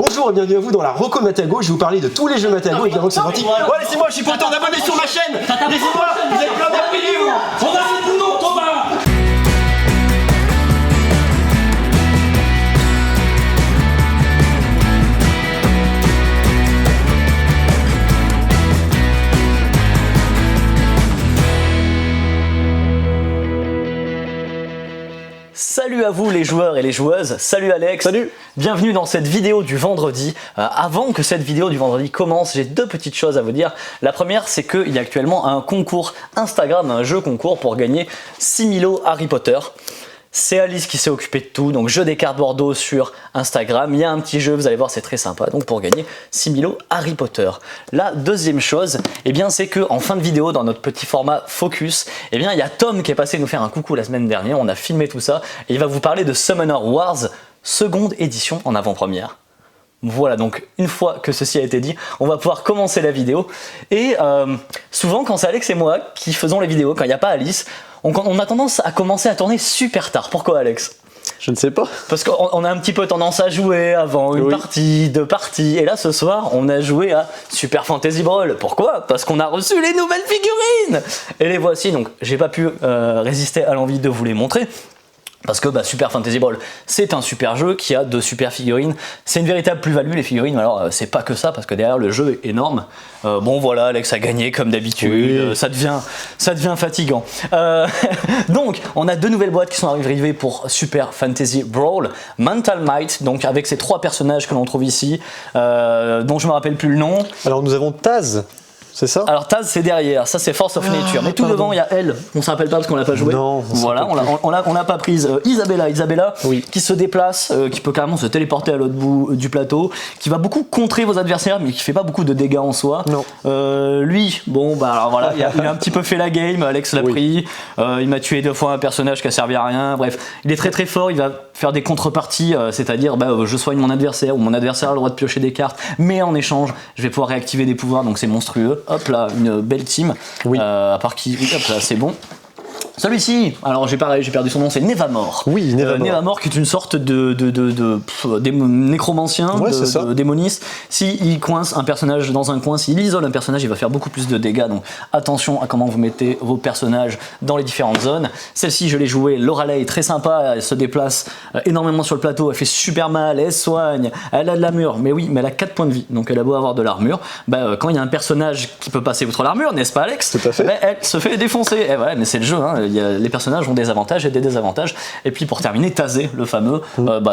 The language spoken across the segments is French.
Bonjour et bienvenue à vous dans la Reco Matago. Je vais vous parler de tous les jeux Matago. Évidemment que c'est gentil. Ouais, laissez-moi, je suis content d'abonner sur ma chaîne. Laissez-moi, vous avez plein d'appelés. On a fait tout le nom, Thomas. Salut à vous les joueurs et les joueuses, salut Alex. Salut. Bienvenue dans cette vidéo du vendredi. Avant que cette vidéo du vendredi commence, j'ai deux petites choses à vous dire. La première, c'est qu'il y a actuellement un concours Instagram, un jeu concours pour gagner 6000 lots Harry Potter. C'est Alice qui s'est occupée de tout, donc jeu des cartes Bordeaux sur Instagram. Il y a un petit jeu, vous allez voir, c'est très sympa. Donc pour gagner 6000 lots Harry Potter. La deuxième chose, eh bien, c'est qu'en fin de vidéo, dans notre petit format Focus, eh bien, il y a Tom qui est passé nous faire un coucou la semaine dernière. On a filmé tout ça et il va vous parler de Summoner Wars, seconde édition en avant-première. Voilà, donc une fois que ceci a été dit, on va pouvoir commencer la vidéo. Et souvent, quand c'est Alex et moi qui faisons les vidéos, quand il n'y a pas Alice, on a tendance à commencer à tourner super tard. Pourquoi, Alex? Je ne sais pas. Parce qu'on a un petit peu tendance à jouer avant une partie, deux parties. Et là, ce soir, on a joué à Super Fantasy Brawl. Pourquoi? Parce qu'on a reçu les nouvelles figurines. Et les voici, donc j'ai pas pu résister à l'envie de vous les montrer. Parce que Super Fantasy Brawl, c'est un super jeu qui a de super figurines. C'est une véritable plus-value, les figurines. Alors, c'est pas que ça, parce que derrière, le jeu est énorme. Bon, voilà, Alex a gagné, comme d'habitude. Oui. Ça devient fatigant. Donc, on a deux nouvelles boîtes qui sont arrivées pour Super Fantasy Brawl. Mental Might, donc avec ces trois personnages que l'on trouve ici, dont je me rappelle plus le nom. Alors, nous avons Taz. C'est ça? Alors Taz c'est derrière, ça c'est Force of Nature, mais tout devant il y a elle, on s'en rappelle pas parce qu'on l'a pas joué. Non, voilà, on l'a pas prise. Isabella oui, qui se déplace, qui peut carrément se téléporter à l'autre bout du plateau, qui va beaucoup contrer vos adversaires mais qui fait pas beaucoup de dégâts en soi. Non. Lui, bon bah alors voilà, il a un petit peu fait la game, Alex l'a pris, il m'a tué 2 fois un personnage qui a servi à rien, bref, il est très très fort, il va faire des contreparties, c'est-à-dire je soigne mon adversaire ou mon adversaire a le droit de piocher des cartes, mais en échange je vais pouvoir réactiver des pouvoirs, donc c'est monstrueux. Hop là, une belle team. Oui. À part qui, hop là, c'est bon. Celui-ci, alors j'ai perdu son nom, c'est Nevamor. Oui, Nevamor. Nevamor qui est une sorte de nécromancien, de démoniste. S'il coince un personnage dans un coin, s'il isole un personnage, il va faire beaucoup plus de dégâts. Donc attention à comment vous mettez vos personnages dans les différentes zones. Celle-ci, je l'ai jouée, Lorelei est très sympa, elle se déplace énormément sur le plateau, elle fait super mal, elle soigne, elle a de l'armure. Mais oui, mais elle a 4 points de vie, donc elle a beau avoir de l'armure. Quand il y a un personnage qui peut passer outre l'armure, n'est-ce pas Alex? Tout à fait. Elle se fait défoncer. Et voilà, mais c'est le jeu, hein. Les personnages ont des avantages et des désavantages. Et puis pour terminer, Tazé, le fameux,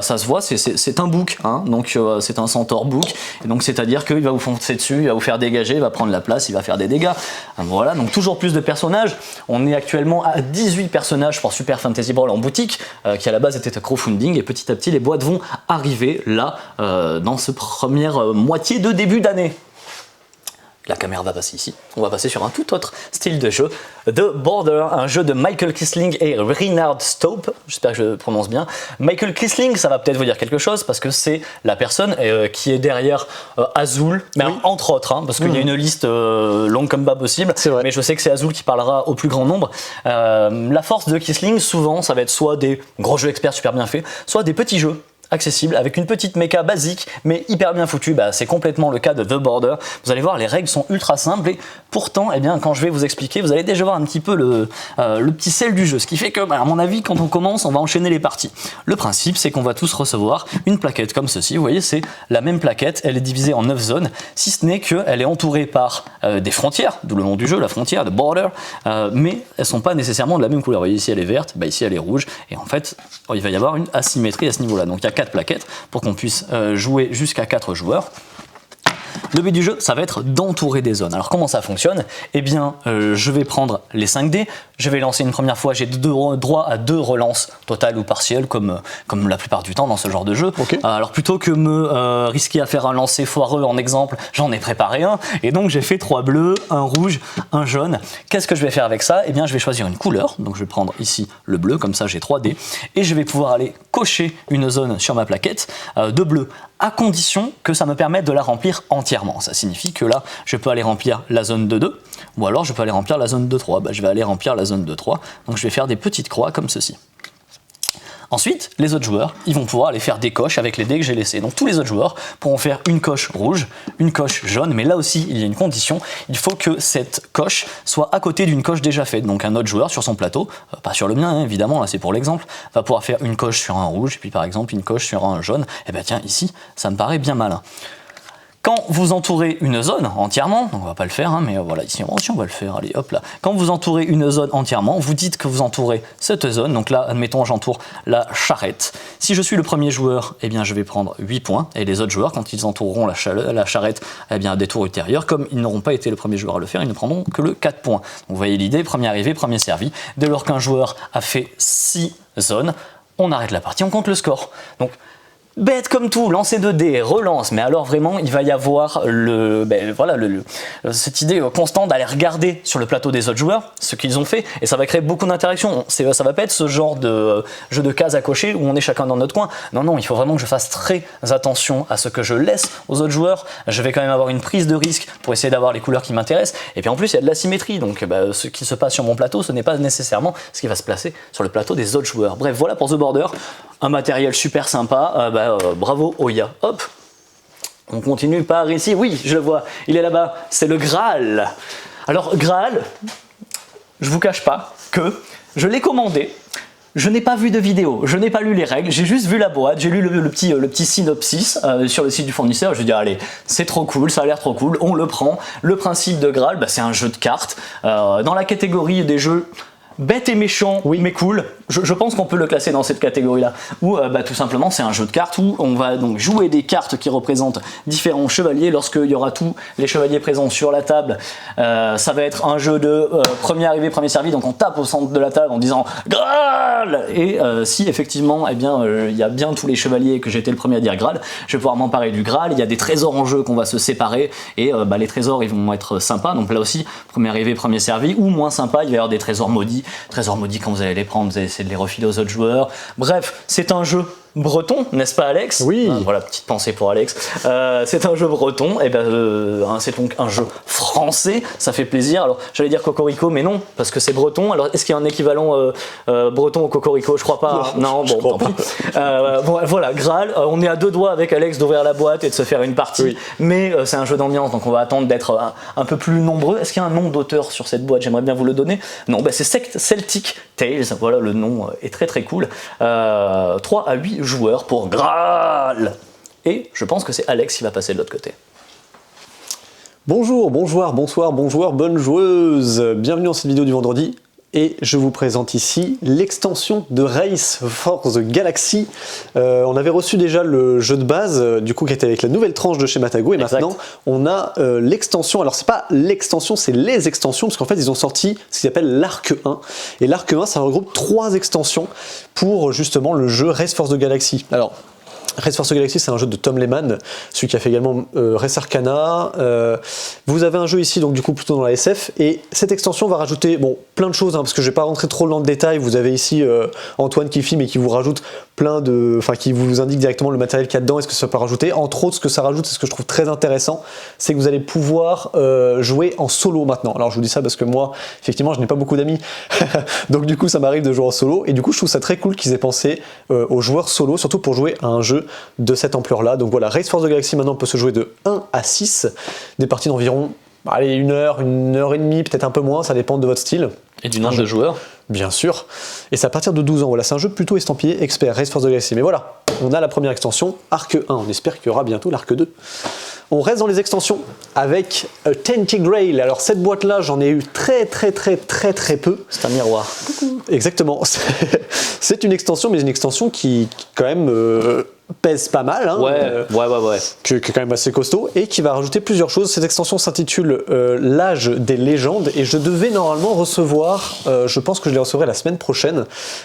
ça se voit, c'est un book, hein, donc c'est un centaure book, et donc c'est-à-dire qu'il va vous foncer dessus, il va vous faire dégager, il va prendre la place, il va faire des dégâts. Voilà, donc toujours plus de personnages. On est actuellement à 18 personnages pour Super Fantasy Brawl en boutique, qui à la base était un crowdfunding, et petit à petit les boîtes vont arriver là, dans ce première moitié de début d'année. La caméra va passer ici. On va passer sur un tout autre style de jeu. The Border, un jeu de Michael Kisling et Reynard Stope. J'espère que je prononce bien. Michael Kisling, ça va peut-être vous dire quelque chose parce que c'est la personne qui est derrière Azul, mais entre autres, hein, parce qu'il y a une liste longue comme pas possible. Mais je sais que c'est Azul qui parlera au plus grand nombre. La force de Kisling, souvent, ça va être soit des gros jeux experts super bien faits, soit des petits jeux accessible avec une petite méca basique mais hyper bien foutue. C'est complètement le cas de The Border. Vous allez voir, les règles sont ultra simples et pourtant, quand je vais vous expliquer, vous allez déjà voir un petit peu le petit sel du jeu, ce qui fait que, à mon avis, quand on commence, on va enchaîner les parties. Le principe, c'est qu'on va tous recevoir une plaquette comme ceci. Vous voyez, c'est la même plaquette, elle est divisée en 9 zones, si ce n'est qu'elle est entourée par des frontières, d'où le nom du jeu, la frontière, de Border, mais elles sont pas nécessairement de la même couleur. Vous voyez, ici elle est verte, ici elle est rouge, et en fait, il va y avoir une asymétrie à ce niveau-là. Donc il y a 4 plaquettes pour qu'on puisse jouer jusqu'à 4 joueurs. Le but du jeu, ça va être d'entourer des zones. Alors comment ça fonctionne? Je vais prendre les 5 dés, je vais lancer une première fois, j'ai droit à 2 relances totales ou partielles, comme la plupart du temps dans ce genre de jeu. Okay. Alors plutôt que me risquer à faire un lancer foireux en exemple, j'en ai préparé un, et donc j'ai fait 3 bleus, un rouge, un jaune. Qu'est-ce que je vais faire avec ça? Je vais choisir une couleur, donc je vais prendre ici le bleu, comme ça j'ai 3 dés, et je vais pouvoir aller cocher une zone sur ma plaquette de bleu, à condition que ça me permette de la remplir entièrement. Ça signifie que là, je peux aller remplir la zone de 2, ou alors je peux aller remplir la zone de 3. Je vais aller remplir la zone de 3, donc je vais faire des petites croix comme ceci. Ensuite, les autres joueurs, ils vont pouvoir aller faire des coches avec les dés que j'ai laissés. Donc tous les autres joueurs pourront faire une coche rouge, une coche jaune, mais là aussi, il y a une condition. Il faut que cette coche soit à côté d'une coche déjà faite. Donc un autre joueur sur son plateau, pas sur le mien hein, évidemment, là c'est pour l'exemple, va pouvoir faire une coche sur un rouge, et puis par exemple une coche sur un jaune. Et bien tiens, ici, ça me paraît bien malin. Quand vous entourez une zone entièrement, donc on va pas le faire, hein, mais voilà, ici on va le faire, allez hop là. Quand vous entourez une zone entièrement, vous dites que vous entourez cette zone, donc là, admettons, j'entoure la charrette. Si je suis le premier joueur, eh bien je vais prendre 8 points, et les autres joueurs, quand ils entoureront la charrette, eh bien à des tours ultérieurs, comme ils n'auront pas été le premier joueur à le faire, ils ne prendront que le 4 points. Donc vous voyez l'idée, premier arrivé, premier servi. Dès lors qu'un joueur a fait 6 zones, on arrête la partie, on compte le score. Donc, bête comme tout, lancer 2 dés, relance, mais alors vraiment il va y avoir cette idée constante d'aller regarder sur le plateau des autres joueurs ce qu'ils ont fait, et ça va créer beaucoup d'interactions. Ça va pas être ce genre de jeu de cases à cocher où on est chacun dans notre coin. Non, il faut vraiment que je fasse très attention à ce que je laisse aux autres joueurs. Je vais quand même avoir une prise de risque pour essayer d'avoir les couleurs qui m'intéressent, et puis en plus il y a de l'asymétrie, donc ce qui se passe sur mon plateau, ce n'est pas nécessairement ce qui va se placer sur le plateau des autres joueurs. Bref, voilà pour The Border, un matériel super sympa. Bravo Oya. Hop, on continue par ici. Oui, je le vois, il est là-bas, c'est le Graal. Alors Graal, je vous cache pas que je l'ai commandé. Je n'ai pas vu de vidéo, je n'ai pas lu les règles, j'ai juste vu la boîte, j'ai lu le petit synopsis sur le site du fournisseur. Je me dis allez, c'est trop cool, ça a l'air trop cool, on le prend. Le principe de Graal, c'est un jeu de cartes dans la catégorie des jeux bête et méchant, oui, mais cool. Je pense qu'on peut le classer dans cette catégorie-là. Où tout simplement, c'est un jeu de cartes où on va donc jouer des cartes qui représentent différents chevaliers. Lorsqu'il y aura tous les chevaliers présents sur la table, ça va être un jeu de premier arrivé, premier servi. Donc on tape au centre de la table en disant Graal. Et si effectivement, il y a bien tous les chevaliers que j'étais le premier à dire Graal, je vais pouvoir m'emparer du Graal. Il y a des trésors en jeu qu'on va se séparer, et les trésors ils vont être sympas. Donc là aussi, premier arrivé, premier servi, ou moins sympa, il va y avoir des trésors maudits. Trésors maudits, quand vous allez les prendre, vous allez essayer de les refiler aux autres joueurs. Bref, c'est un jeu breton, n'est-ce pas Alex? Oui. Voilà, petite pensée pour Alex. C'est un jeu breton, et c'est donc un jeu français, ça fait plaisir. Alors j'allais dire Cocorico, mais non, parce que c'est breton. Alors est-ce qu'il y a un équivalent breton au Cocorico? Je crois pas. Non, bon, tant pis. Voilà, Graal, on est à 2 doigts avec Alex d'ouvrir la boîte et de se faire une partie, oui. Mais c'est un jeu d'ambiance, donc on va attendre d'être un peu plus nombreux. Est-ce qu'il y a un nom d'auteur sur cette boîte? J'aimerais bien vous le donner. Non, c'est Celtic Tales, voilà, le nom est très très cool. 3 à 8 joueurs pour Graal. Et je pense que c'est Alex qui va passer de l'autre côté. Bonjour, bonsoir, bonne joueuse. Bienvenue dans cette vidéo du vendredi. Et je vous présente ici l'extension de Race for the Galaxy. On avait reçu déjà le jeu de base, du coup, qui était avec la nouvelle tranche de chez Matago. Et exact. Maintenant, on a l'extension. Alors, c'est pas l'extension, c'est les extensions, parce qu'en fait, ils ont sorti ce qu'ils appellent l'Arc 1. Et l'Arc 1, ça regroupe 3 extensions pour justement le jeu Race for the Galaxy. Alors, Race for the Galaxy, c'est un jeu de Tom Lehman, celui qui a fait également Race Arcana. Vous avez un jeu ici, donc du coup plutôt dans la SF, et cette extension va rajouter plein de choses, parce que je ne vais pas rentrer trop dans le détail. Vous avez ici Antoine qui filme et qui vous rajoute qui vous indique directement le matériel qu'il y a dedans et ce que ça peut rajouter. Entre autres, ce que ça rajoute, c'est ce que je trouve très intéressant, c'est que vous allez pouvoir jouer en solo maintenant. Alors je vous dis ça parce que moi, effectivement, je n'ai pas beaucoup d'amis, donc du coup ça m'arrive de jouer en solo, et du coup je trouve ça très cool qu'ils aient pensé aux joueurs solo, surtout pour jouer à un jeu de cette ampleur-là. Donc voilà, Race for the Galaxy maintenant peut se jouer de 1 à 6, des parties d'environ 1 heure, 1 heure et demie, peut-être un peu moins, ça dépend de votre style. Et du nombre de joueurs. Bien sûr. Et c'est à partir de 12 ans. Voilà, c'est un jeu plutôt estampillé expert, Race for the Galaxy. Mais voilà, on a la première extension, Arc 1. On espère qu'il y aura bientôt l'Arc 2. On reste dans les extensions avec Tentigrail. Alors cette boîte-là, j'en ai eu très peu. C'est un miroir. Coucou. Exactement. C'est une extension, mais une extension qui quand même pèse pas mal, ouais. Qui est quand même assez costaud, et qui va rajouter plusieurs choses. Cette extension s'intitule l'âge des légendes, et je devais normalement recevoir, je pense que je les recevrai la semaine prochaine,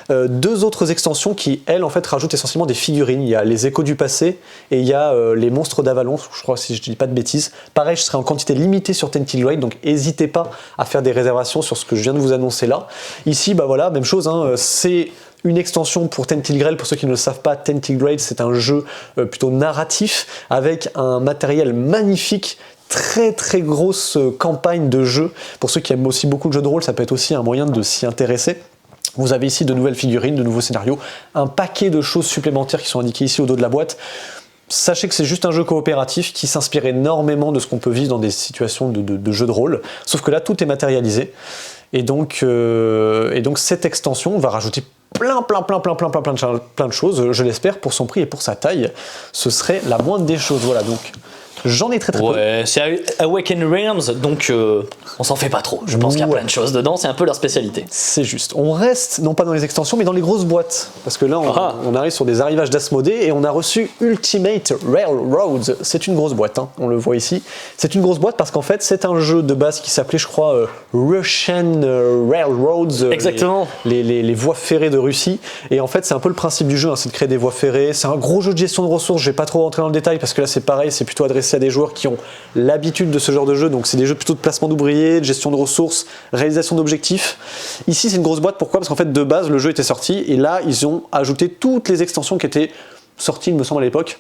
2 autres extensions qui, elles, en fait, rajoutent essentiellement des figurines. Il y a les échos du passé, et il y a les monstres d'Avalon, je crois, si je dis pas de bêtises. Pareil, je serai en quantité limitée sur Tentigrail, donc n'hésitez pas à faire des réservations sur ce que je viens de vous annoncer là. Ici, voilà, même chose, c'est une extension pour Tentigrail. Pour ceux qui ne le savent pas, Tentigrail, c'est un jeu plutôt narratif avec un matériel magnifique, très grosse campagne de jeu. Pour ceux qui aiment aussi beaucoup le jeu de rôle, ça peut être aussi un moyen de s'y intéresser. Vous avez ici de nouvelles figurines, de nouveaux scénarios, un paquet de choses supplémentaires qui sont indiquées ici au dos de la boîte. Sachez que c'est juste un jeu coopératif qui s'inspire énormément de ce qu'on peut vivre dans des situations de jeux de rôle, sauf que là tout est matérialisé. Et donc cette extension va rajouter plein de choses, je l'espère, pour son prix et pour sa taille. Ce serait la moindre des choses. Voilà, donc j'en ai très peu. Ouais, c'est Awaken Realms, donc on s'en fait pas trop. Je pense qu'il y a plein de choses dedans, c'est un peu leur spécialité. C'est juste. On reste, non pas dans les extensions, mais dans les grosses boîtes. Parce que là, on arrive sur des arrivages d'Asmodée et on a reçu Ultimate Railroads. C'est une grosse boîte, hein, on le voit ici. C'est une grosse boîte parce qu'en fait, c'est un jeu de base qui s'appelait, je crois, Russian Railroads. Exactement. Les voies ferrées de Russie. Et en fait, c'est un peu le principe du jeu, hein, c'est de créer des voies ferrées. C'est un gros jeu de gestion de ressources. Je vais pas trop rentrer dans le détail parce que là, c'est pareil, c'est plutôt adressé à des joueurs qui ont l'habitude de ce genre de jeu. Donc, c'est des jeux plutôt de placement d'ouvriers, de gestion de ressources, réalisation d'objectifs. Ici, c'est une grosse boîte. Pourquoi ? Parce qu'en fait, de base, le jeu était sorti et là, ils ont ajouté toutes les extensions qui étaient sorties, il me semble, à l'époque.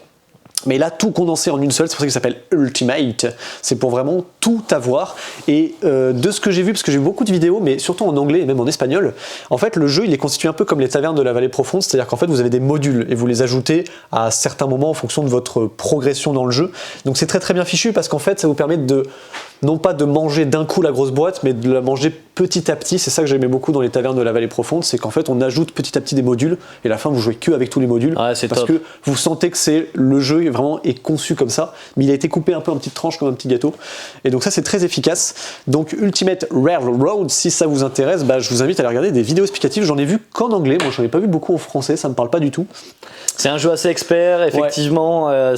Mais là, tout condensé en une seule, c'est pour ça qu'il s'appelle Ultimate. C'est pour vraiment tout avoir. Et de ce que j'ai vu, parce que j'ai vu beaucoup de vidéos, mais surtout en anglais et même en espagnol, en fait, le jeu, il est constitué un peu comme les tavernes de la vallée profonde, c'est-à-dire qu'en fait, vous avez des modules et vous les ajoutez à certains moments en fonction de votre progression dans le jeu. Donc c'est très très bien fichu parce qu'en fait, ça vous permet de non pas de manger d'un coup la grosse boîte, mais de la manger petit à petit. C'est ça que j'aimais beaucoup dans les tavernes de la vallée profonde, c'est qu'en fait on ajoute petit à petit des modules, et à la fin vous jouez que avec tous les modules, ouais, parce que vous sentez que c'est le jeu vraiment est conçu comme ça, mais il a été coupé un peu en petites tranches comme un petit gâteau, et donc ça c'est très efficace. Donc Ultimate Railroad, si ça vous intéresse, bah, je vous invite à aller regarder des vidéos explicatives. J'en ai vu qu'en anglais, moi j'en ai pas vu beaucoup en français, ça me parle pas du tout. C'est un jeu assez expert, effectivement, ouais.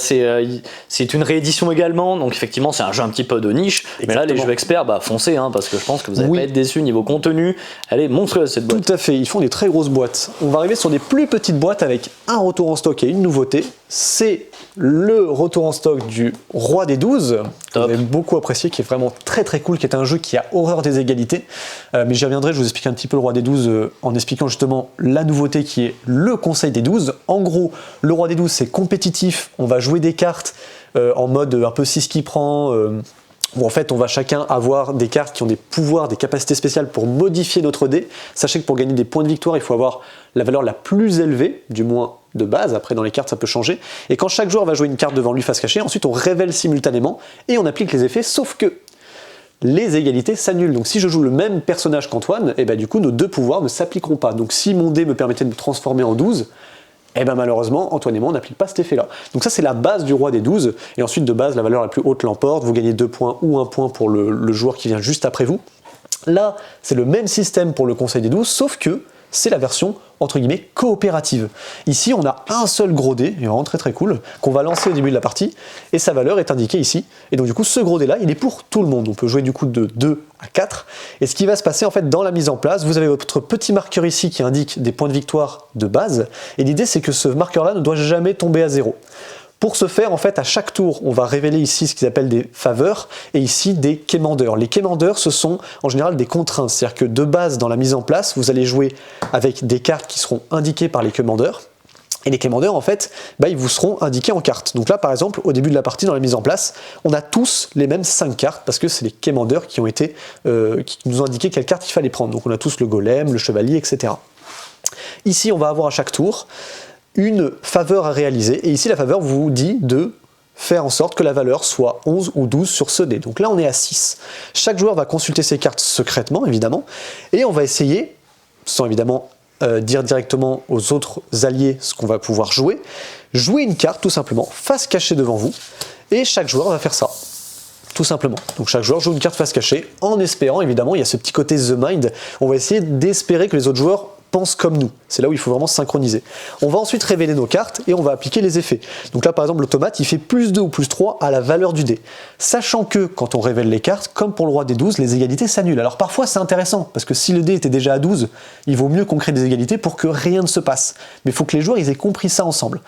C'est une réédition également, donc effectivement c'est un jeu un petit peu de niche. Exactement. Mais là, les jeux experts, bah foncez, hein, parce que je pense que vous n'allez pas être déçus niveau contenu. Elle est monstrueuse cette boîte. Tout à fait, ils font des très grosses boîtes. On va arriver sur des plus petites boîtes avec un retour en stock et une nouveauté. C'est le retour en stock du Roi des 12, que vous avez beaucoup apprécié, qui est vraiment très très cool, qui est un jeu qui a horreur des égalités. Mais j'y reviendrai, je vous explique un petit peu le Roi des 12 en expliquant justement la nouveauté qui est le Conseil des 12. En gros, le Roi des 12 c'est compétitif, on va jouer des cartes en mode un peu 6 qui prend. Où en fait on va chacun avoir des cartes qui ont des pouvoirs, des capacités spéciales pour modifier notre dé. Sachez que pour gagner des points de victoire, il faut avoir la valeur la plus élevée, du moins de base, après dans les cartes ça peut changer. Et quand chaque joueur va jouer une carte devant lui face cachée, ensuite on révèle simultanément et on applique les effets, sauf que les égalités s'annulent. Donc si je joue le même personnage qu'Antoine, et ben du coup nos deux pouvoirs ne s'appliqueront pas. Donc si mon dé me permettait de me transformer en 12, et bien malheureusement, Antoine et moi, on n'applique pas cet effet-là. Donc ça, c'est la base du Roi des 12. Et ensuite, de base, la valeur la plus haute l'emporte. Vous gagnez 2 points ou 1 point pour le joueur qui vient juste après vous. Là, c'est le même système pour le Conseil des 12, sauf que c'est la version, entre guillemets, coopérative. Ici, on a un seul gros dé, il est vraiment très très cool, qu'on va lancer au début de la partie, et sa valeur est indiquée ici. Et donc du coup, ce gros dé-là, il est pour tout le monde. On peut jouer du coup de 2 à 4. Et ce qui va se passer en fait dans la mise en place, vous avez votre petit marqueur ici qui indique des points de victoire de base, et l'idée c'est que ce marqueur-là ne doit jamais tomber à 0. Pour ce faire, en fait, à chaque tour, on va révéler ici ce qu'ils appellent des faveurs et ici des quémandeurs. Les quémandeurs, ce sont en général des contraintes, c'est-à-dire que de base, dans la mise en place, vous allez jouer avec des cartes qui seront indiquées par les quémandeurs. Et les quémandeurs, en fait, bah, ils vous seront indiqués en cartes. Donc là, par exemple, au début de la partie, dans la mise en place, on a tous les mêmes 5 cartes parce que c'est les quémandeurs qui ont été, qui nous ont indiqué quelles cartes il fallait prendre. Donc on a tous le golem, le chevalier, etc. Ici, on va avoir à chaque tour une faveur à réaliser, et ici la faveur vous dit de faire en sorte que la valeur soit 11 ou 12 sur ce dé. Donc là on est à 6. Chaque joueur va consulter ses cartes secrètement, évidemment, et on va essayer, sans évidemment dire directement aux autres alliés ce qu'on va pouvoir jouer une carte tout simplement, face cachée devant vous, et chaque joueur va faire ça. Tout simplement. Donc chaque joueur joue une carte face cachée, en espérant, évidemment, il y a ce petit côté The Mind, on va essayer d'espérer que les autres joueurs pensent comme nous. C'est là où il faut vraiment synchroniser. On va ensuite révéler nos cartes et on va appliquer les effets. Donc là, par exemple, l'automate, il fait plus 2 ou plus 3 à la valeur du dé. Sachant que, quand on révèle les cartes, comme pour le Roi des 12, les égalités s'annulent. Alors parfois, c'est intéressant, parce que si le dé était déjà à 12, il vaut mieux qu'on crée des égalités pour que rien ne se passe. Mais il faut que les joueurs ils aient compris ça ensemble.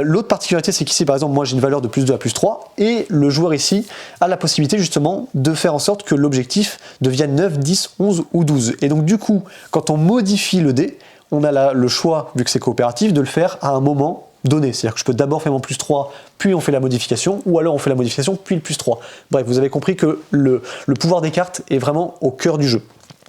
L'autre particularité, c'est qu'ici, par exemple, moi j'ai une valeur de plus 2 à plus 3, et le joueur ici a la possibilité justement de faire en sorte que l'objectif devienne 9, 10, 11 ou 12. Et donc du coup, quand on modifie le dé, on a le choix, vu que c'est coopératif, de le faire à un moment donné. C'est-à-dire que je peux d'abord faire mon plus 3, puis on fait la modification, ou alors on fait la modification, puis le plus 3. Bref, vous avez compris que le pouvoir des cartes est vraiment au cœur du jeu.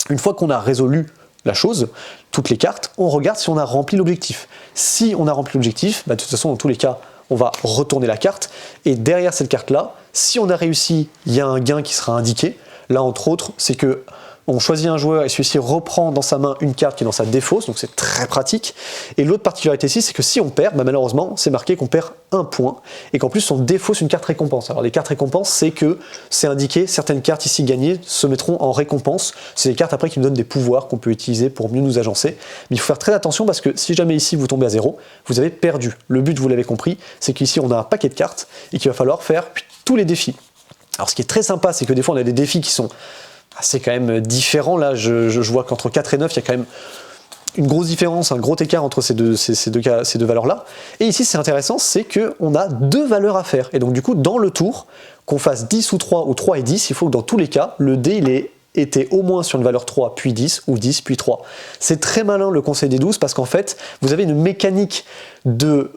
Une fois qu'on a résolu la chose, toutes les cartes, on regarde si on a rempli l'objectif. Si on a rempli l'objectif, bah, de toute façon, dans tous les cas, on va retourner la carte. Et derrière cette carte-là, si on a réussi, il y a un gain qui sera indiqué. Là, entre autres, c'est que on choisit un joueur et celui-ci reprend dans sa main une carte qui est dans sa défausse, donc c'est très pratique. Et l'autre particularité ici, c'est que si on perd, bah malheureusement, c'est marqué qu'on perd un point et qu'en plus on défausse une carte récompense. Alors les cartes récompenses, c'est que c'est indiqué, certaines cartes ici gagnées se mettront en récompense. C'est des cartes après qui nous donnent des pouvoirs qu'on peut utiliser pour mieux nous agencer. Mais il faut faire très attention parce que si jamais ici vous tombez à 0, vous avez perdu. Le but, vous l'avez compris, c'est qu'ici on a un paquet de cartes et qu'il va falloir faire tous les défis. Alors ce qui est très sympa, c'est que des fois on a des défis qui sont c'est quand même différent. Là, je vois qu'entre 4 et 9, il y a quand même une grosse différence, un gros écart entre ces deux valeurs-là. Et ici, c'est intéressant, c'est qu'on a 2 valeurs à faire. Et donc, du coup, dans le tour, qu'on fasse 10 ou 3 ou 3 et 10, il faut que dans tous les cas, le dé, il était au moins sur une valeur 3 puis 10 ou 10 puis 3. C'est très malin le conseil des 12 parce qu'en fait, vous avez une mécanique de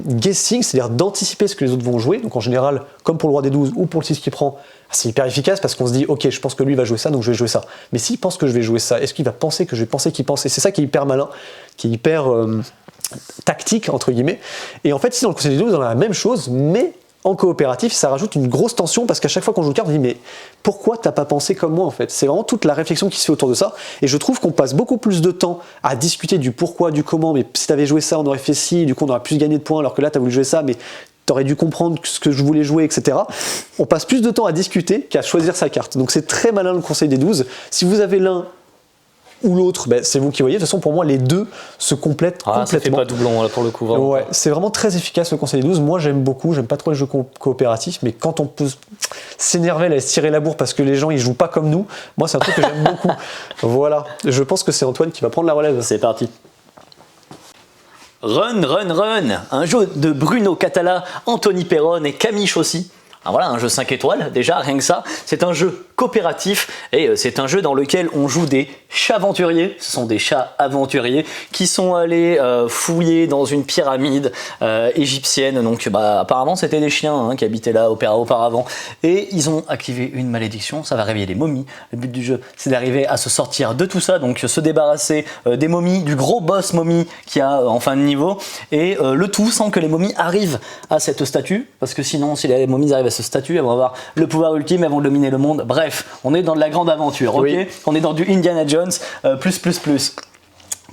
guessing, c'est-à-dire d'anticiper ce que les autres vont jouer. Donc en général, comme pour le roi des 12 ou pour le 6 qui prend, c'est hyper efficace parce qu'on se dit ok, je pense que lui va jouer ça, donc je vais jouer ça. Mais s'il pense que je vais jouer ça, est-ce qu'il va penser que je vais penser qu'il pense? Et c'est ça qui est hyper malin, qui est hyper tactique entre guillemets. Et en fait, ici dans le conseil des 12, on a la même chose, mais en coopératif, ça rajoute une grosse tension parce qu'à chaque fois qu'on joue une carte, on dit mais pourquoi t'as pas pensé comme moi en fait? C'est vraiment toute la réflexion qui se fait autour de ça et je trouve qu'on passe beaucoup plus de temps à discuter du pourquoi, du comment, mais si t'avais joué ça, on aurait fait ci, du coup on aurait plus gagné de points alors que là t'as voulu jouer ça, mais t'aurais dû comprendre ce que je voulais jouer, etc. On passe plus de temps à discuter qu'à choisir sa carte. Donc c'est très malin le conseil des 12. Si vous avez l'un ou l'autre, ben, c'est vous qui voyez. De toute façon, pour moi, les deux se complètent complètement. Ça fait pas doublon là pour le coup. Vraiment. Ouais, c'est vraiment très efficace le conseil des 12. Moi, j'aime beaucoup. J'aime pas trop les jeux coopératifs, mais quand on peut s'énerver, là, se tirer la bourre parce que les gens ils jouent pas comme nous, moi, c'est un truc que j'aime beaucoup. Voilà. Je pense que c'est Antoine qui va prendre la relève. C'est parti. Run, Run, Run, un jeu de Bruno Catala, Anthony Perron et Camille Chaussy. Ah voilà, un jeu 5 étoiles, déjà, rien que ça. C'est un jeu coopératif et c'est un jeu dans lequel on joue des chats aventuriers. Ce sont des chats aventuriers qui sont allés fouiller dans une pyramide égyptienne. Donc apparemment c'était des chiens qui habitaient là auparavant. Et ils ont activé une malédiction, ça va réveiller les momies. Le but du jeu, c'est d'arriver à se sortir de tout ça, donc se débarrasser des momies, du gros boss momie qu'il y a en fin de niveau. Et le tout sans que les momies arrivent à cette statue, parce que sinon si les momies arrivent à ce statut, elles vont avoir le pouvoir ultime, elles vont dominer le monde. Bref, on est dans de la grande aventure, ok? Oui. On est dans du Indiana Jones plus.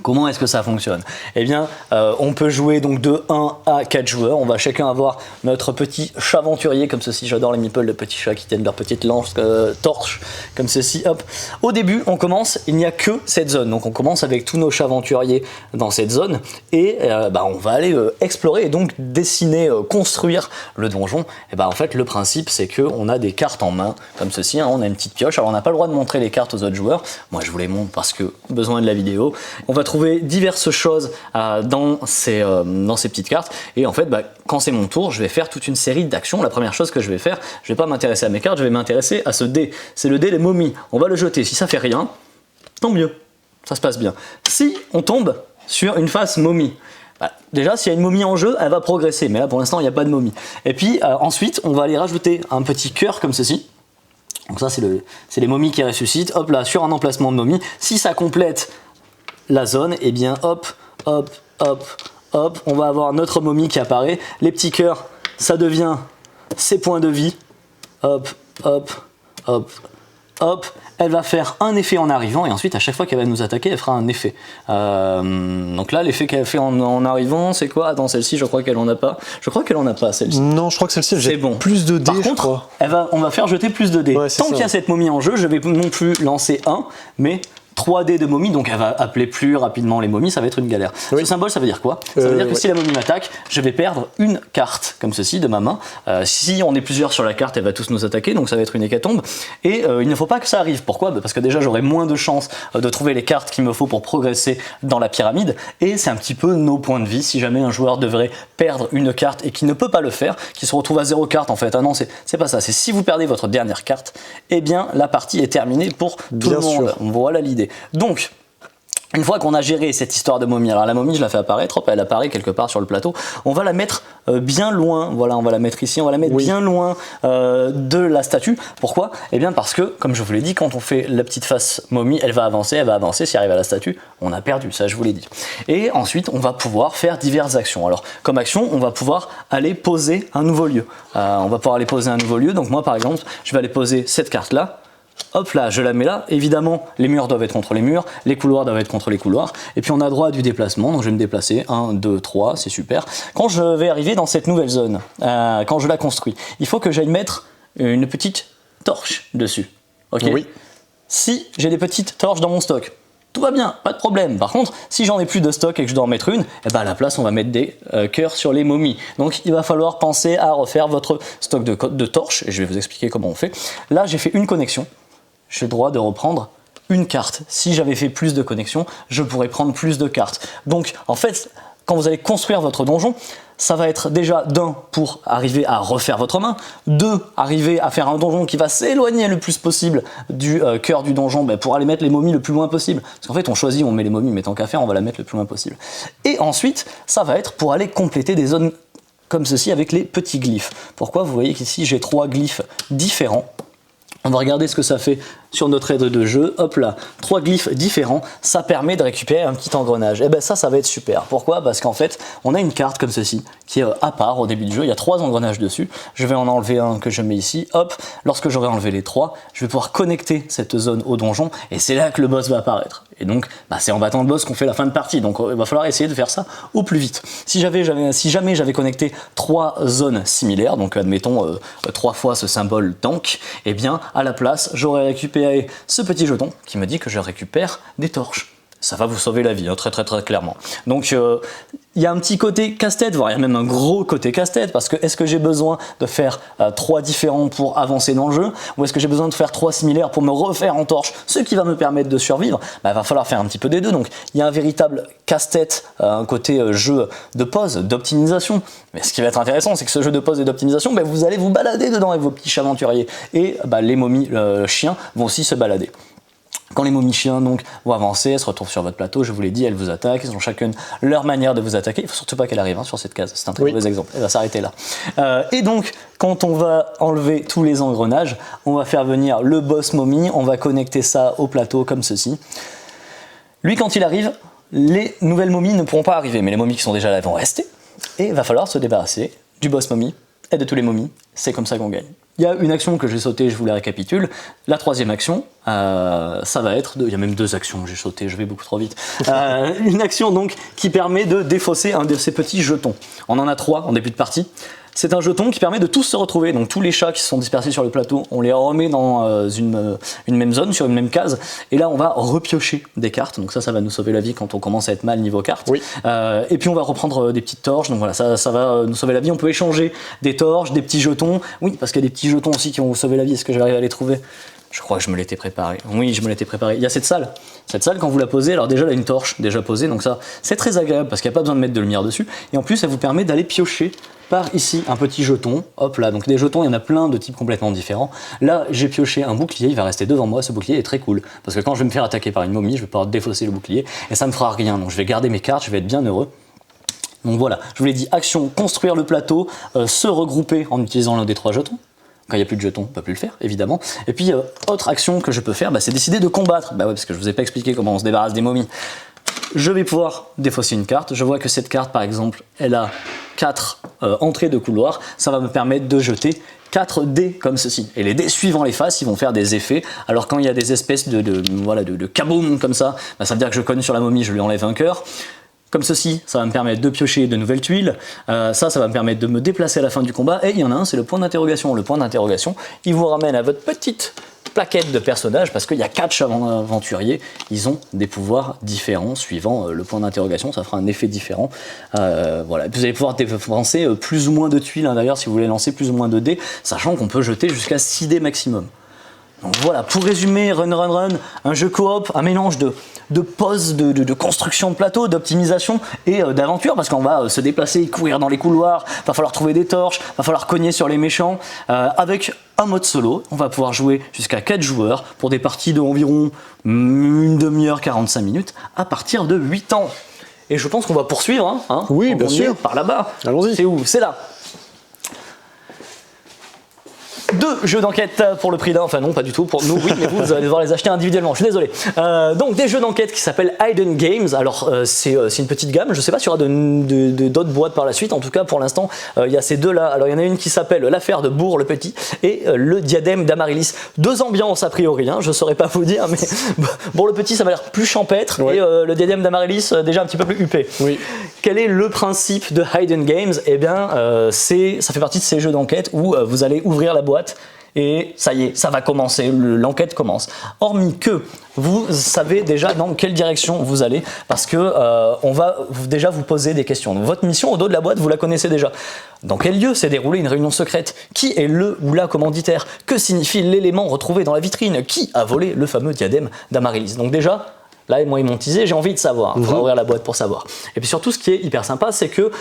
Comment est-ce que ça fonctionne? Eh bien, on peut jouer donc de 1 à 4 joueurs. On va chacun avoir notre petit chat aventurier comme ceci. J'adore les meeples, les petits chats qui tiennent leur petite torche comme ceci. Hop. Au début, on commence, il n'y a que cette zone. Donc on commence avec tous nos chats aventuriers dans cette zone et on va aller explorer et donc dessiner, construire le donjon. Et en fait, le principe, c'est qu'on a des cartes en main comme ceci. On a une petite pioche. Alors on n'a pas le droit de montrer les cartes aux autres joueurs. Moi, je vous les montre parce que besoin de la vidéo. On va trouver diverses choses dans ces petites cartes et en fait quand c'est mon tour je vais faire toute une série d'actions. La première chose que je vais faire, je vais pas m'intéresser à mes cartes, je vais m'intéresser à ce dé. C'est le dé des momies. On va le jeter, si ça fait rien, tant mieux, ça se passe bien. Si on tombe sur une face momie, déjà s'il y a une momie en jeu, elle va progresser, mais là pour l'instant il n'y a pas de momie. Et puis ensuite on va aller rajouter un petit cœur comme ceci. Donc ça c'est les momies qui ressuscitent. Hop là, sur un emplacement de momie, si ça complète la zone, et bien hop, on va avoir notre momie qui apparaît. Les petits cœurs, ça devient ses points de vie. Hop, elle va faire un effet en arrivant et ensuite à chaque fois qu'elle va nous attaquer, elle fera un effet. Donc là, l'effet qu'elle fait en arrivant, c'est quoi? Attends, celle-ci, je crois qu'elle en a pas. Je crois qu'elle en a pas, celle-ci. Non, je crois que celle-ci, elle jette bon. plus de dés. Par contre, on va faire jeter plus de dés. Ouais, tant qu'il y a cette momie en jeu, je vais non plus lancer 1, mais 3 dés de momie, donc elle va appeler plus rapidement les momies, ça va être une galère. Oui. Ce symbole, ça veut dire quoi? Ça veut dire que si la momie m'attaque, je vais perdre une carte, comme ceci, de ma main. Si on est plusieurs sur la carte, elle va tous nous attaquer, donc ça va être une hécatombe. Et il ne faut pas que ça arrive. Pourquoi? Parce que déjà, j'aurai moins de chances de trouver les cartes qu'il me faut pour progresser dans la pyramide. Et c'est un petit peu nos points de vie. Si jamais un joueur devrait perdre une carte et qui ne peut pas le faire, qui se retrouve à 0 carte en fait. Ah non, c'est pas ça. C'est si vous perdez votre dernière carte, eh bien, la partie est terminée pour tout le monde. Voilà l'idée. Donc, Une fois qu'on a géré cette histoire de momie, alors la momie je la fais apparaître, hop, elle apparaît quelque part sur le plateau, on va la mettre bien loin, voilà, on va la mettre ici, on va la mettre bien loin de la statue. Pourquoi? Eh bien parce que, comme je vous l'ai dit, quand on fait la petite face momie, elle va avancer, si elle arrive à la statue, on a perdu, ça je vous l'ai dit. Et ensuite, on va pouvoir faire diverses actions. Alors, comme action, on va pouvoir aller poser un nouveau lieu. Donc moi par exemple, je vais aller poser cette carte-là. Hop là, je la mets là. Évidemment, les murs doivent être contre les murs, les couloirs doivent être contre les couloirs. Et puis on a droit à du déplacement, donc je vais me déplacer. 1, 2, 3, c'est super. Quand je vais arriver dans cette nouvelle zone, quand je la construis, il faut que j'aille mettre une petite torche dessus. Ok. Oui. Si j'ai des petites torches dans mon stock, tout va bien, pas de problème. Par contre, si j'en ai plus de stock et que je dois en mettre une, eh ben à la place, on va mettre des cœurs sur les momies. Donc il va falloir penser à refaire votre stock de torches, et je vais vous expliquer comment on fait. Là, j'ai fait une connexion. J'ai le droit de reprendre une carte. Si j'avais fait plus de connexions, je pourrais prendre plus de cartes. Donc, en fait, quand vous allez construire votre donjon, ça va être déjà d'un pour arriver à refaire votre main, deux, arriver à faire un donjon qui va s'éloigner le plus possible du cœur du donjon pour aller mettre les momies le plus loin possible. Parce qu'en fait, on choisit, on met les momies, mais tant qu'à faire, on va la mettre le plus loin possible. Et ensuite, ça va être pour aller compléter des zones comme ceci avec les petits glyphes. Pourquoi? Vous voyez qu'ici, j'ai 3 glyphes différents. On va regarder ce que ça fait sur notre aide de jeu. Hop là, 3 glyphes différents, ça permet de récupérer un petit engrenage. Et ben ça va être super. Pourquoi? Parce qu'en fait, on a une carte comme ceci, qui est à part au début du jeu. Il y a 3 engrenages dessus. Je vais en enlever un que je mets ici. Hop, lorsque j'aurai enlevé les 3, je vais pouvoir connecter cette zone au donjon. Et c'est là que le boss va apparaître. Et donc, c'est en battant le boss qu'on fait la fin de partie. Donc, il va falloir essayer de faire ça au plus vite. Si jamais j'avais connecté 3 zones similaires, donc admettons 3 fois ce symbole tank, eh bien, à la place, j'aurais récupéré ce petit jeton qui me dit que je récupère des torches. Ça va vous sauver la vie, hein, très clairement. Donc il y a un petit côté casse-tête, voire il y a même un gros côté casse-tête, parce que est-ce que j'ai besoin de faire 3 différents pour avancer dans le jeu, ou est-ce que j'ai besoin de faire 3 similaires pour me refaire en torche, ce qui va me permettre de survivre? Il va falloir faire un petit peu des deux, donc il y a un véritable casse-tête, un côté jeu de pause, d'optimisation. Mais ce qui va être intéressant, c'est que ce jeu de pause et d'optimisation, vous allez vous balader dedans avec vos petits chats aventuriers, et les momies chiens vont aussi se balader. Quand les momies chiens donc vont avancer, elles se retrouvent sur votre plateau, je vous l'ai dit, elles vous attaquent, elles ont chacune leur manière de vous attaquer. Il ne faut surtout pas qu'elle arrive sur cette case, c'est un très mauvais exemple, elle va s'arrêter là. Et donc, quand on va enlever tous les engrenages, on va faire venir le boss momie, on va connecter ça au plateau comme ceci. Lui, quand il arrive, les nouvelles momies ne pourront pas arriver, mais les momies qui sont déjà là vont rester, et il va falloir se débarrasser du boss momie et de tous les momies, c'est comme ça qu'on gagne. Il y a une action que j'ai sautée, je vous la récapitule. La 3e action, ça va être... Il y a même 2 actions que j'ai sautées, je vais beaucoup trop vite. Une action donc qui permet de défausser un de ces petits jetons. On en a 3 en début de partie. C'est un jeton qui permet de tous se retrouver. Donc tous les chats qui se sont dispersés sur le plateau, on les remet dans une même zone, sur une même case. Et là, on va repiocher des cartes. Donc ça va nous sauver la vie quand on commence à être mal niveau carte. Oui. Et puis on va reprendre des petites torches. Donc voilà, ça va nous sauver la vie. On peut échanger des torches, des petits jetons. Oui, parce qu'il y a des petits jetons aussi qui vont vous sauver la vie. Est-ce que j'arrive à les trouver ? Je crois que je me l'étais préparé. Oui, je me l'étais préparé. Il y a cette salle. Cette salle, quand vous la posez, alors déjà, elle a une torche déjà posée. Donc ça, c'est très agréable parce qu'il n'y a pas besoin de mettre de lumière dessus. Et en plus, ça vous permet d'aller piocher par ici un petit jeton. Hop là, donc des jetons, il y en a plein de types complètement différents. Là, j'ai pioché un bouclier. Il va rester devant moi. Ce bouclier est très cool. Parce que quand je vais me faire attaquer par une momie, je vais pouvoir défausser le bouclier. Et ça me fera rien. Donc je vais garder mes cartes. Je vais être bien heureux. Donc voilà, je vous l'ai dit, action, construire le plateau, se regrouper en utilisant l'un des 3 jetons. Quand il n'y a plus de jetons, on ne peut plus le faire, évidemment. Et puis, autre action que je peux faire, c'est décider de combattre. Ouais, parce que je ne vous ai pas expliqué comment on se débarrasse des momies. Je vais pouvoir défausser une carte. Je vois que cette carte, par exemple, elle a 4 entrées de couloir. Ça va me permettre de jeter 4 dés comme ceci. Et les dés, suivant les faces, ils vont faire des effets. Alors quand il y a des espèces de kaboom comme ça, ça veut dire que je cogne sur la momie, je lui enlève un cœur. Comme ceci, ça va me permettre de piocher de nouvelles tuiles, ça va me permettre de me déplacer à la fin du combat, et il y en a un, c'est le point d'interrogation. Le point d'interrogation, il vous ramène à votre petite plaquette de personnages, parce qu'il y a 4 chats aventuriers, ils ont des pouvoirs différents, suivant le point d'interrogation, ça fera un effet différent. Voilà. Vous allez pouvoir dépenser plus ou moins de tuiles, d'ailleurs, si vous voulez lancer plus ou moins de dés, sachant qu'on peut jeter jusqu'à 6 dés maximum. Donc voilà, pour résumer, Run Run Run, un jeu coop, un mélange de pause, de construction de plateau, d'optimisation et d'aventure, parce qu'on va se déplacer, courir dans les couloirs, va falloir trouver des torches, va falloir cogner sur les méchants, avec un mode solo. On va pouvoir jouer jusqu'à 4 joueurs pour des parties d'environ une demi-heure, 45 minutes, à partir de 8 ans. Et je pense qu'on va poursuivre, hein, Oui, donc bien on y sûr. est, par là-bas. Allons-y. C'est où? C'est là. 2 jeux d'enquête pour le prix d'un, enfin non pas du tout, pour nous oui, mais vous allez devoir les acheter individuellement, je suis désolé. Donc des jeux d'enquête qui s'appellent Hidden Games, alors c'est une petite gamme, je sais pas s'il y aura d'autres boîtes par la suite, en tout cas pour l'instant il y a ces deux là, alors il y en a une qui s'appelle L'affaire de Bourg le Petit et Le Diadème d'Amaryllis, 2 ambiances a priori, hein, je saurais pas vous dire, mais Bourg le Petit ça m'a l'air plus champêtre et Le Diadème d'Amaryllis déjà un petit peu plus huppé. Oui. Quel est le principe de Hidden Games? Eh bien ça fait partie de ces jeux d'enquête où vous allez ouvrir la boîte et ça y est, ça va commencer, l'enquête commence. Hormis que vous savez déjà dans quelle direction vous allez, parce que on va déjà vous poser des questions. Donc, votre mission au dos de la boîte, vous la connaissez déjà. Dans quel lieu s'est déroulée une réunion secrète? Qui est le ou la commanditaire? Que signifie l'élément retrouvé dans la vitrine? Qui a volé le fameux diadème d'Amaryllis? Donc déjà, là, moi, ils m'ont teasé, j'ai envie de savoir. Il faudra ouvrir la boîte pour savoir. Et puis surtout, ce qui est hyper sympa, c'est que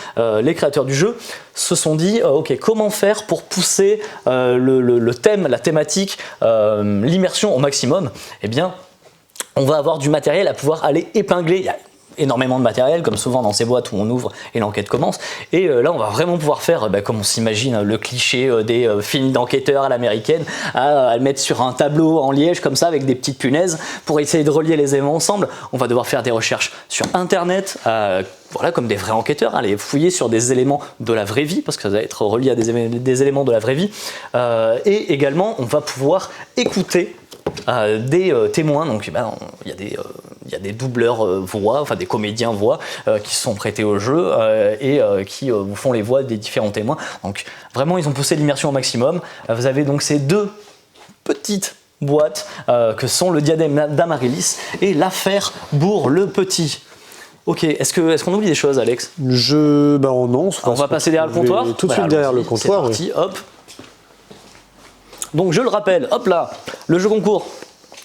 les créateurs du jeu se sont dit, ok, comment faire pour pousser le thème, la thématique, l'immersion au maximum? Eh bien, on va avoir du matériel à pouvoir aller épingler. Il y a énormément de matériel, comme souvent dans ces boîtes où on ouvre et l'enquête commence. Et là, on va vraiment pouvoir faire, comme on s'imagine, le cliché des films d'enquêteurs à l'américaine, à le mettre sur un tableau en liège, comme ça, avec des petites punaises, pour essayer de relier les éléments ensemble. On va devoir faire des recherches sur Internet, voilà, comme des vrais enquêteurs, aller fouiller sur des éléments de la vraie vie, parce que ça va être relié à des éléments de la vraie vie. Et également, on va pouvoir écouter des témoins, donc il y a des doubleurs voix, enfin des comédiens voix qui sont prêtés au jeu et qui vous font les voix des différents témoins. Donc vraiment ils ont poussé l'immersion au maximum. Vous avez donc ces 2 petites boîtes que sont le diadème d'Amaryllis et l'affaire Bourg le Petit. Ok, est-ce qu'on oublie des choses, Alex? Non, on va passer derrière le comptoir. Tout de suite derrière le comptoir. C'est parti, hop. Donc je le rappelle, hop là, le jeu concours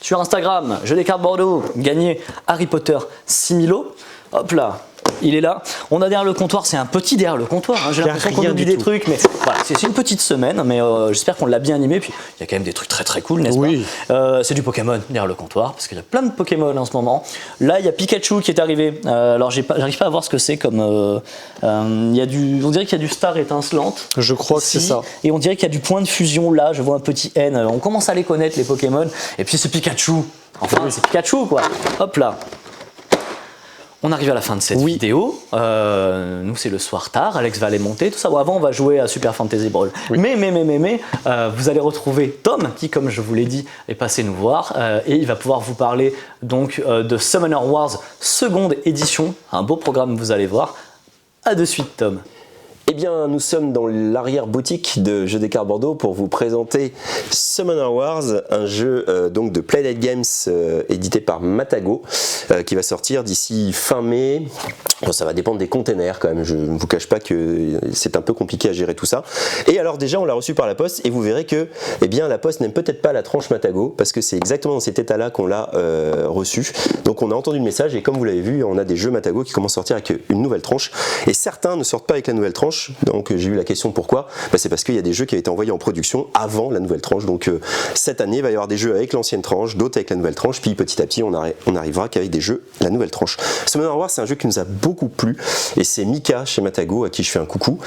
sur Instagram, jeu des cartes Bordeaux, gagné Harry Potter Similo, hop là, il est là. On a derrière le comptoir, c'est un petit derrière le comptoir, hein. J'ai l'impression qu'on oublie des trucs, mais voilà, c'est une petite semaine, mais j'espère qu'on l'a bien animé, puis il y a quand même des trucs très très cool, n'est-ce pas? C'est du Pokémon derrière le comptoir, parce qu'il y a plein de Pokémon en ce moment. Là, il y a Pikachu qui est arrivé, alors j'arrive pas à voir ce que c'est comme... on dirait qu'il y a du star étincelante. Je crois que c'est ça. Et on dirait qu'il y a du point de fusion là, je vois un petit N, on commence à les connaître les Pokémon, et puis c'est Pikachu, enfin c'est Pikachu quoi, hop là. On arrive à la fin de cette vidéo, nous c'est le soir tard, Alex va aller monter, tout ça. Bon, avant on va jouer à Super Fantasy Brawl. Mais, vous allez retrouver Tom qui, comme je vous l'ai dit, est passé nous voir et il va pouvoir vous parler donc de Summoner Wars seconde édition, un beau programme vous allez voir. À de suite Tom. Eh bien, nous sommes dans l'arrière-boutique de Jeux des cartes Bordeaux pour vous présenter Summoner Wars, un jeu donc de Playdate Games édité par Matago, qui va sortir d'ici fin mai. Bon, ça va dépendre des containers quand même, je ne vous cache pas que c'est un peu compliqué à gérer tout ça. Et alors déjà, on l'a reçu par la poste et vous verrez que la poste n'aime peut-être pas la tranche Matago parce que c'est exactement dans cet état-là qu'on l'a reçu. Donc on a entendu le message et comme vous l'avez vu, on a des jeux Matago qui commencent à sortir avec une nouvelle tranche et certains ne sortent pas avec la nouvelle tranche. Donc j'ai eu la question pourquoi, c'est parce qu'il y a des jeux qui avaient été envoyés en production avant la nouvelle tranche. Donc cette année il va y avoir des jeux avec l'ancienne tranche, d'autres avec la nouvelle tranche, puis petit à petit on arrivera qu'avec des jeux la nouvelle tranche. Summoner Wars, c'est un jeu qui nous a beaucoup plu et c'est Mika chez Matago, à qui je fais un coucou,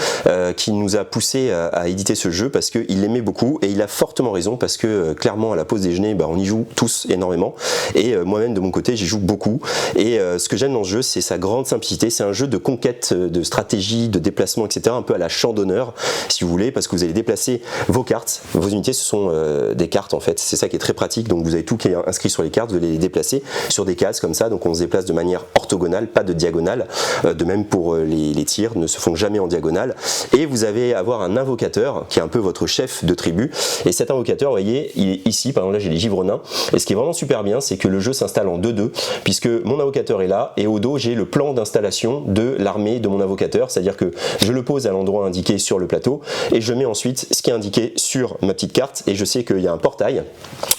qui nous a poussé à éditer ce jeu parce qu'il l'aimait beaucoup et il a fortement raison parce que clairement à la pause déjeuner on y joue tous énormément et moi-même de mon côté j'y joue beaucoup et ce que j'aime dans ce jeu c'est sa grande simplicité. C'est un jeu de conquête, de stratégie, de déplacement, etc. Un peu à la champ d'honneur si vous voulez, parce que vous allez déplacer vos cartes, vos unités, ce sont des cartes en fait, c'est ça qui est très pratique. Donc vous avez tout qui est inscrit sur les cartes, vous allez les déplacer sur des cases comme ça, donc on se déplace de manière orthogonale, pas de diagonale, de même pour les tirs, ne se font jamais en diagonale. Et vous allez avoir un invocateur qui est un peu votre chef de tribu. Et cet invocateur, vous voyez, il est ici, par exemple là j'ai les Givrenins. Et ce qui est vraiment super bien, c'est que le jeu s'installe en 2-2, puisque mon invocateur est là, et au dos j'ai le plan d'installation de l'armée de mon invocateur, c'est-à-dire que je le pose à l'endroit indiqué sur le plateau, et je mets ensuite ce qui est indiqué sur ma petite carte, et je sais qu'il y a un portail.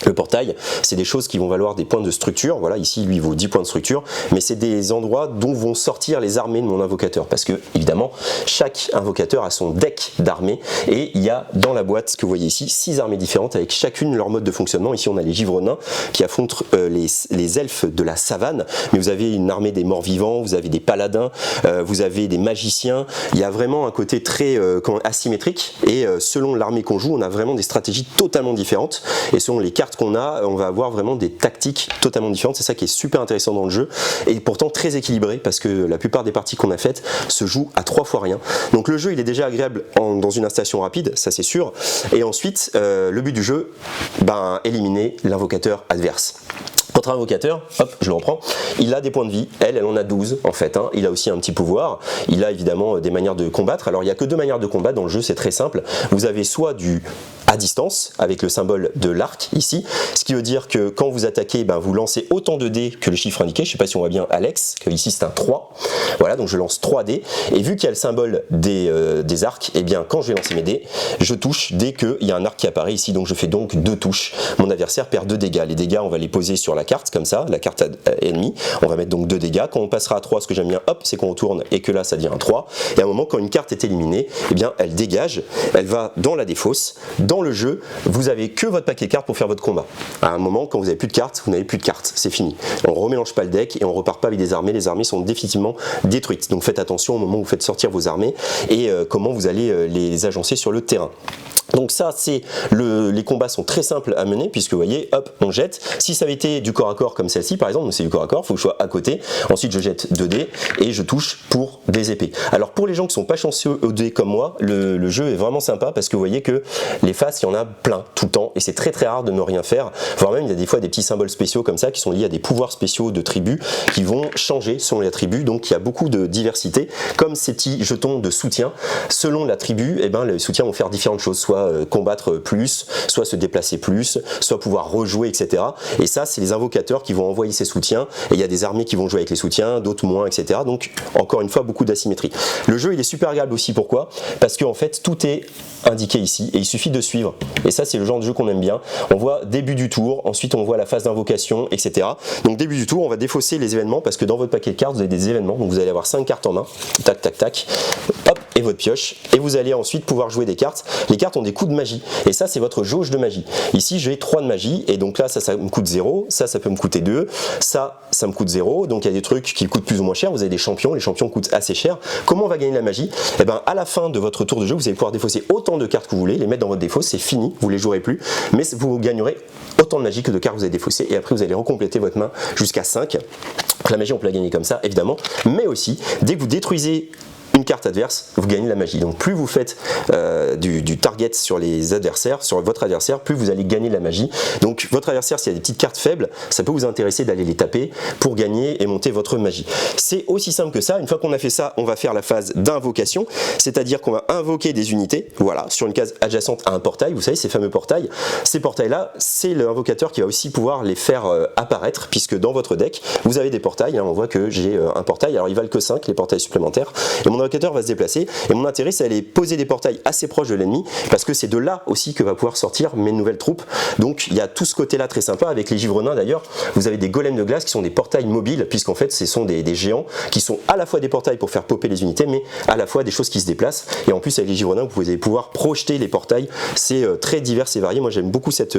Le portail, c'est des choses qui vont valoir des points de structure, voilà, ici lui il vaut 10 points de structure, mais c'est des endroits dont vont sortir les armées de mon invocateur, parce que évidemment, chaque invocateur a son deck d'armées, et il y a dans la boîte, que vous voyez ici, 6 armées différentes, avec chacune leur mode de fonctionnement. Ici on a les Givrenins qui affrontent les elfes de la savane, mais vous avez une armée des morts-vivants, vous avez des paladins, vous avez des magiciens, il y a vraiment un côté très asymétrique, et selon l'armée qu'on joue, on a vraiment des stratégies totalement différentes, et selon les cartes qu'on a, on va avoir vraiment des tactiques totalement différentes. C'est ça qui est super intéressant dans le jeu, et pourtant très équilibré, parce que la plupart des parties qu'on a faites se jouent à 3 fois rien. Donc le jeu il est déjà agréable dans une installation rapide, ça c'est sûr, et ensuite le but du jeu, éliminer l'invocateur adverse. Votre invocateur, hop, je le reprends, il a des points de vie, elle en a 12 en fait, hein. Il a aussi un petit pouvoir, il a évidemment des manières de combattre. Alors il n'y a que 2 manières de combattre dans le jeu, c'est très simple. Vous avez soit du à distance avec le symbole de l'arc ici, ce qui veut dire que quand vous attaquez, vous lancez autant de dés que le chiffre indiqué. Je ne sais pas si on voit bien Alex, que ici c'est un 3, voilà, donc je lance 3 dés, et vu qu'il y a le symbole des arcs, et bien quand je vais lancer mes dés, je touche dès qu'il y a un arc qui apparaît ici, donc je fais donc 2 touches. Mon adversaire perd 2 dégâts, les dégâts on va les poser sur la carte comme ça, la carte ennemie, on va mettre donc 2 dégâts. Quand on passera à 3, ce que j'aime bien, hop, c'est qu'on retourne et que là ça devient un 3, et à un moment quand une carte est éliminée, et bien elle dégage, elle va dans la défausse. Dans le jeu, vous avez que votre paquet de cartes pour faire votre combat. À un moment, quand vous n'avez plus de cartes, vous n'avez plus de cartes, c'est fini. On ne remélange pas le deck et on ne repart pas avec des armées, les armées sont définitivement détruites. Donc faites attention au moment où vous faites sortir vos armées et comment vous allez les agencer sur le terrain. Donc ça, les combats sont très simples à mener, puisque vous voyez, hop, on jette. Si ça avait été du corps à corps comme celle-ci par exemple, donc c'est du corps à corps, il faut que je sois à côté. Ensuite je jette 2 dés et je touche pour des épées. Alors pour les gens qui sont pas chanceux au dés comme moi, le jeu est vraiment sympa, parce que vous voyez que les faces, il y en a plein tout le temps, et c'est très très rare de ne rien faire. Voire même il y a des fois des petits symboles spéciaux comme ça qui sont liés à des pouvoirs spéciaux de tribus qui vont changer selon la tribu. Donc il y a beaucoup de diversité, comme ces petits jetons de soutien. Selon la tribu, les soutiens vont faire différentes choses, soit combattre plus, soit se déplacer plus, soit pouvoir rejouer, etc. Et ça, c'est les invocateurs qui vont envoyer ces soutiens, et il y a des armées qui vont jouer avec les soutiens, d'autres moins, etc. Donc, encore une fois, beaucoup d'asymétrie. Le jeu, il est super agréable aussi, pourquoi? Parce qu'en fait, tout est indiqué ici, et il suffit de suivre. Et ça, c'est le genre de jeu qu'on aime bien. On voit début du tour, ensuite on voit la phase d'invocation, etc. Donc, début du tour, on va défausser les événements, parce que dans votre paquet de cartes, vous avez des événements, donc vous allez avoir 5 cartes en main, tac, tac, tac, hop, et votre pioche, et vous allez ensuite pouvoir jouer des cartes. Les cartes ont des coups de magie, et ça c'est votre jauge de magie. Ici j'ai 3 de magie, et donc là ça me coûte 0, ça peut me coûter 2, ça me coûte 0, donc il y a des trucs qui coûtent plus ou moins cher. Vous avez des champions, les champions coûtent assez cher. Comment on va gagner la magie? À la fin de votre tour de jeu, vous allez pouvoir défausser autant de cartes que vous voulez, les mettre dans votre défausse, c'est fini, vous les jouerez plus, mais vous gagnerez autant de magie que de cartes que vous avez défaussées, et après vous allez recompléter votre main jusqu'à 5. La magie on peut la gagner comme ça évidemment, mais aussi dès que vous détruisez une carte adverse, vous gagnez la magie. Donc plus vous faites du target sur les adversaires, sur votre adversaire, plus vous allez gagner de la magie. Donc votre adversaire, s'il y a des petites cartes faibles, ça peut vous intéresser d'aller les taper pour gagner et monter votre magie. C'est aussi simple que ça. Une fois qu'on a fait ça, on va faire la phase d'invocation, c'est-à-dire qu'on va invoquer des unités, voilà, sur une case adjacente à un portail. Vous savez, ces fameux portails. Ces portails-là, c'est l'invocateur qui va aussi pouvoir les faire apparaître, puisque dans votre deck, vous avez des portails. Hein, on voit que j'ai un portail. Alors ils valent que 5, les portails supplémentaires. Et mon invocateur va se déplacer, et mon intérêt c'est d'aller poser des portails assez proches de l'ennemi, parce que c'est de là aussi que va pouvoir sortir mes nouvelles troupes. Donc il y a tout ce côté là très sympa. Avec les Givrenins d'ailleurs, vous avez des golems de glace qui sont des portails mobiles, puisqu'en fait ce sont des géants qui sont à la fois des portails pour faire popper les unités, mais à la fois des choses qui se déplacent. Et en plus avec les Givrenins, vous allez pouvoir projeter les portails. C'est très divers et varié. Moi j'aime beaucoup cette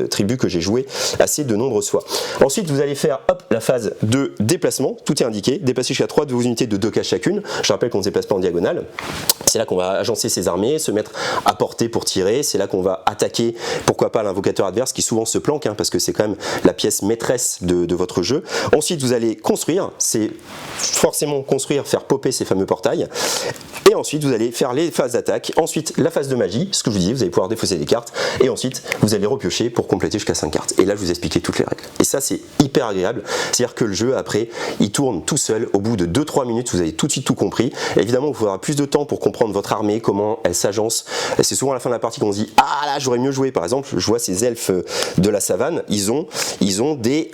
tribu que j'ai joué assez de nombreuses fois. Ensuite vous allez faire la phase de déplacement, tout est indiqué, déplacer jusqu'à 3 de vos unités de 2 cases chacune. Je rappelle rappelle qu'on ne se déplace pas en diagonale. C'est là qu'on va agencer ses armées, se mettre à portée pour tirer. C'est là qu'on va attaquer, pourquoi pas, l'invocateur adverse qui souvent se planque, parce que c'est quand même la pièce maîtresse de votre jeu. Ensuite, vous allez construire. C'est forcément construire, faire popper ces fameux portails. Et ensuite, vous allez faire les phases d'attaque. Ensuite, la phase de magie, ce que je vous dis, vous allez pouvoir défausser des cartes. Et ensuite, vous allez repiocher pour compléter jusqu'à 5 cartes. Et là, je vous expliquer toutes les règles. Et ça, c'est hyper agréable. C'est-à-dire que le jeu, après, il tourne tout seul. Au bout de 2-3 minutes, vous avez tout de suite tout compris. Et évidemment, il vous faudra plus de temps pour comprendre votre armée, comment elle s'agence. C'est souvent à la fin de la partie qu'on se dit « Ah là, j'aurais mieux joué ». Par exemple, je vois ces elfes de la savane. Ils ont des...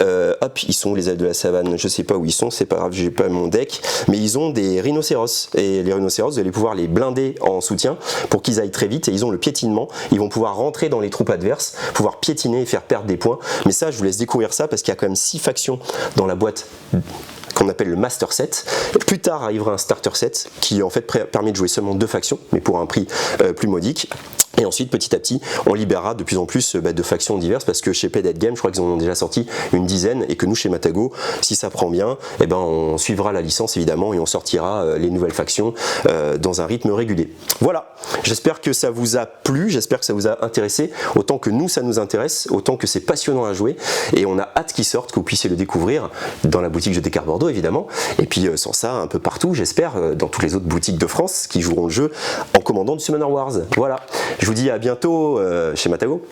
ils sont les elfes de la savane. Je sais pas où ils sont, c'est pas grave, j'ai pas mon deck. Mais ils ont des rhinocéros. Et les rhinocéros, vous allez pouvoir les blinder en soutien pour qu'ils aillent très vite. Et ils ont le piétinement. Ils vont pouvoir rentrer dans les troupes adverses, pouvoir piétiner et faire perdre des points. Mais ça, je vous laisse découvrir ça parce qu'il y a quand même 6 factions dans la boîte qu'on appelle le Master Set. Plus tard arrivera un Starter Set qui en fait permet de jouer seulement 2 factions, mais pour un prix plus modique. Et ensuite, petit à petit, on libérera de plus en plus de factions diverses parce que chez Playdead Games, je crois qu'ils en ont déjà sorti une dizaine et que nous, chez Matago, si ça prend bien, eh ben, on suivra la licence évidemment et on sortira les nouvelles factions dans un rythme régulier. Voilà, j'espère que ça vous a plu, j'espère que ça vous a intéressé, autant que nous, ça nous intéresse, autant que c'est passionnant à jouer et on a hâte qu'il sorte, que vous puissiez le découvrir dans la boutique Jeux des Cartes Bordeaux évidemment, et puis sans ça, un peu partout, j'espère, dans toutes les autres boutiques de France qui joueront le jeu en commandant du Summoner Wars. Voilà. Je vous dis à bientôt chez Matago.